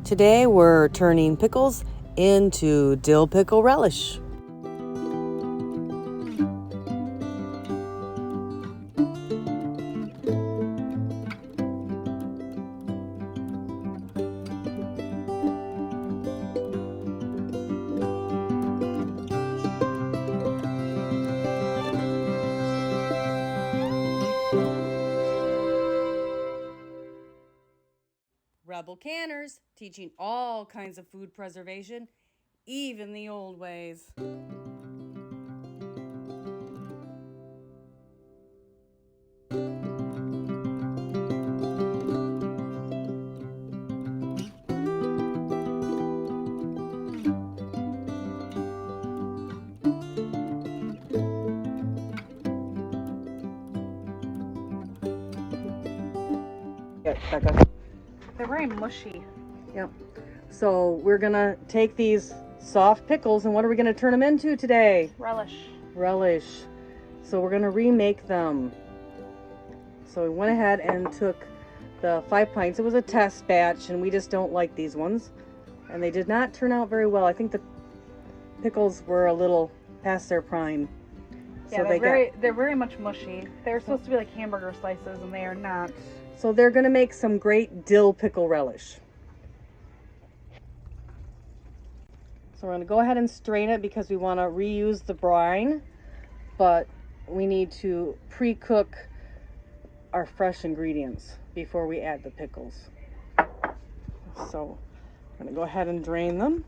Today we're turning pickles into dill pickle relish. Rebel canners, teaching all kinds of food preservation, even the old ways. They're very mushy. Yep. So we're gonna take these soft pickles and what are we gonna turn them into today? Relish. Relish. So we're gonna remake them. So we went ahead and took the 5 pints. It was a test batch and we just don't like these ones. And they did not turn out very well. I think the pickles were a little past their prime. Yeah, So they're very much mushy. They're supposed to be like hamburger slices and they are not. So they're gonna make some great dill pickle relish. So we're gonna go ahead and strain it because we wanna reuse the brine, but we need to pre-cook our fresh ingredients before we add the pickles. So I'm gonna go ahead and drain them.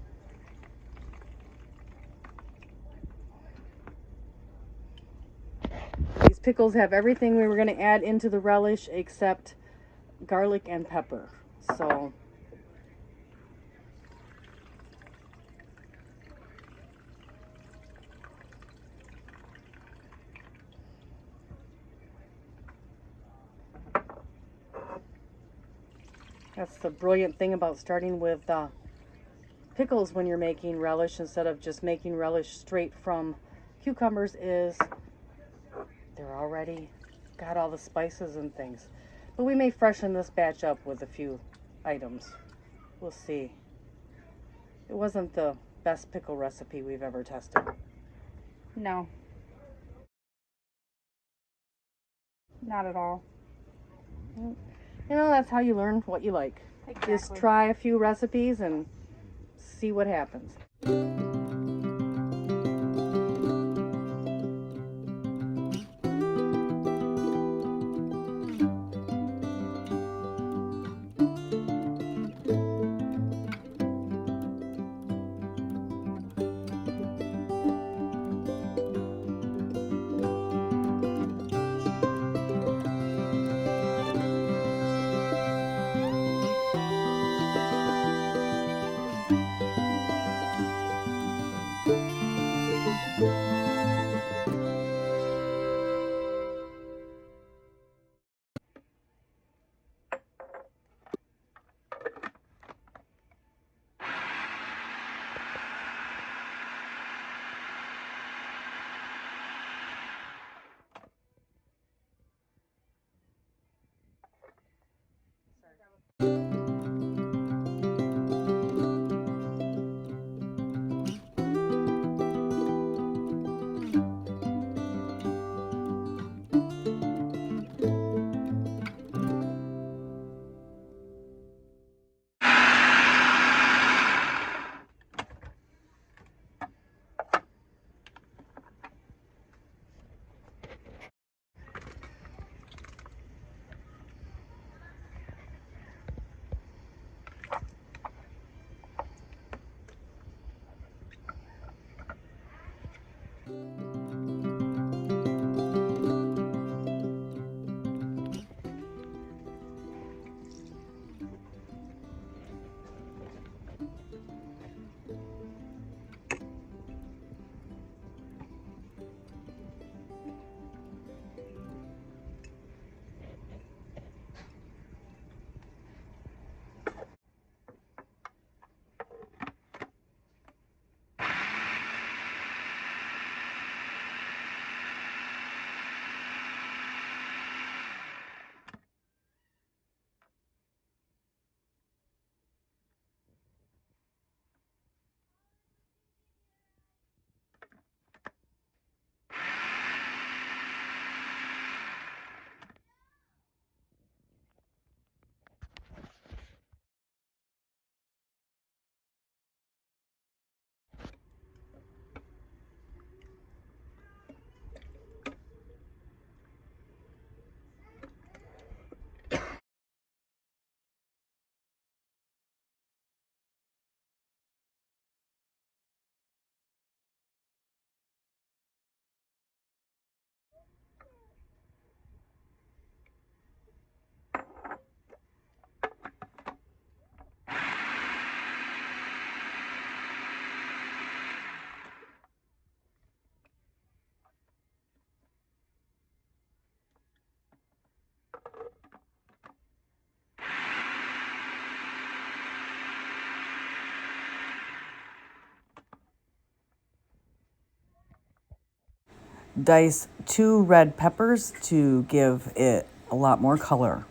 These pickles have everything we were gonna add into the relish except garlic and pepper. So that's the brilliant thing about starting with pickles when you're making relish instead of just making relish straight from cucumbers is they're already got all the spices and things. But we may freshen this batch up with a few items. We'll see. It wasn't the best pickle recipe we've ever tested. No. Not at all. You know, that's how you learn what you like. Exactly. Just try a few recipes and see what happens. dice 2 red peppers to give it a lot more color.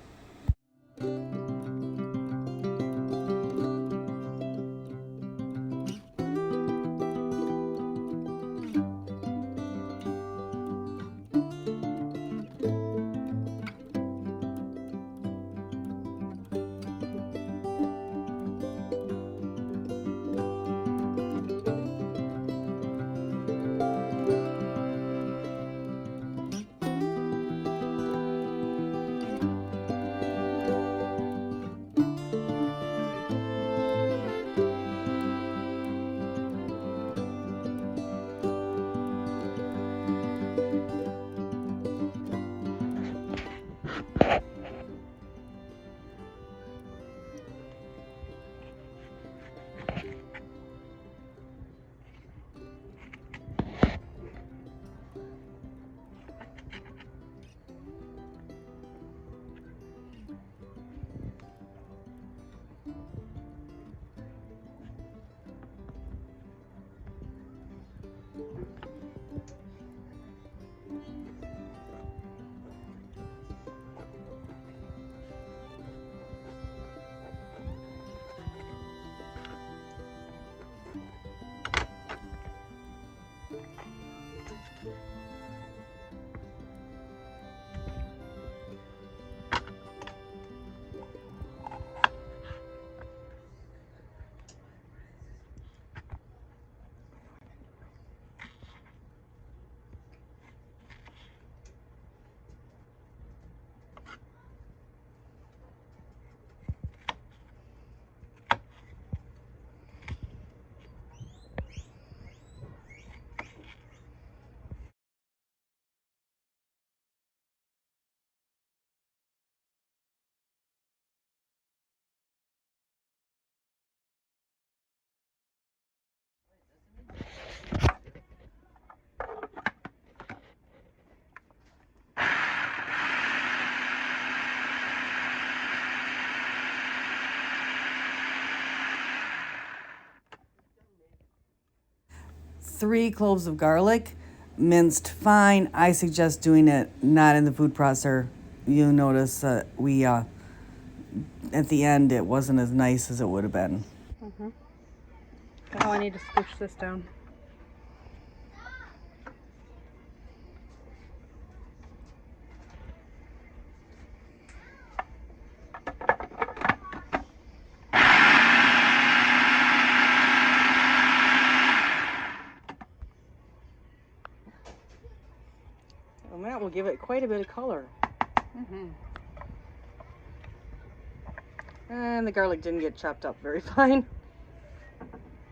Three cloves of garlic, minced fine. I suggest doing it not in the food processor. You'll notice that we, at the end, it wasn't as nice as it would have been. Oh, I need to scooch this down. Well, that will give it quite a bit of color. And the garlic didn't get chopped up very fine.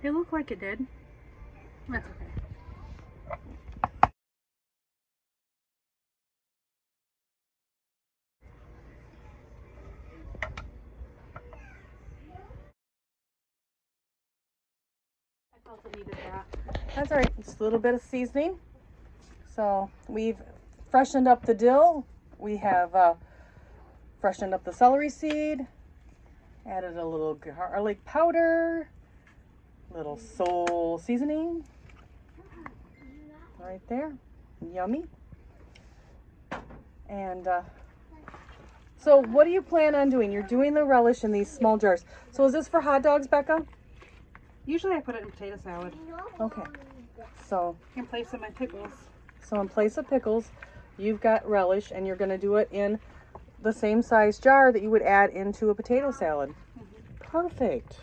It looked like it did. That's okay. I felt it needed that. That's all right. Just a little bit of seasoning. So we've freshened up the dill. We have freshened up the celery seed. Added a little garlic powder. Little soul seasoning. Right there. Yummy. And so what do you plan on doing? You're doing the relish in these small jars. So is this for hot dogs, Becca? Usually I put it in potato salad. Okay. So In place of my pickles. in place of pickles, you've got relish, and you're going to do it in the same size jar that you would add into a potato salad. Perfect.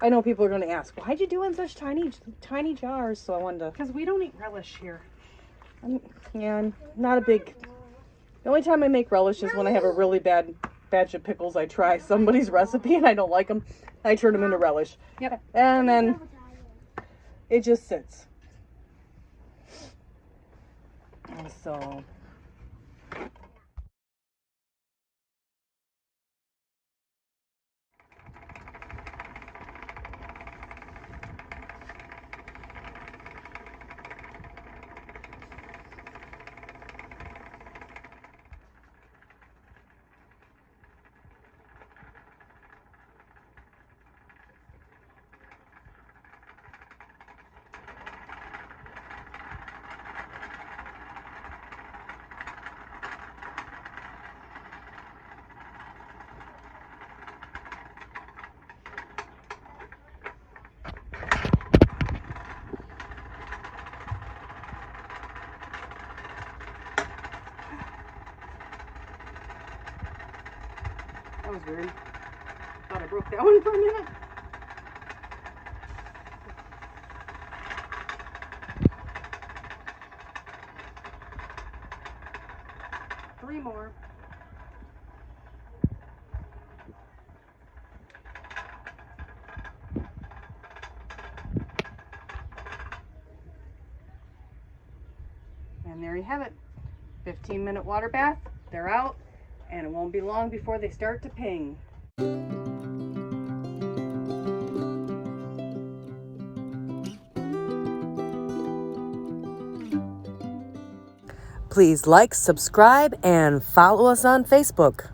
I know people are going to ask, why'd you do it in such tiny jars? So I wanted to... Because we don't eat relish here. Yeah, not a big... The only time I make relish is when I have a really bad batch of pickles. I try somebody's recipe and I don't like them. I turn them into relish. Yep. And then it just sits. So... weird. Thought I broke that one for a minute. Three more. And there you have it. 15-minute water bath. They're out, and it won't be long before they start to ping. Please like, subscribe, and follow us on Facebook.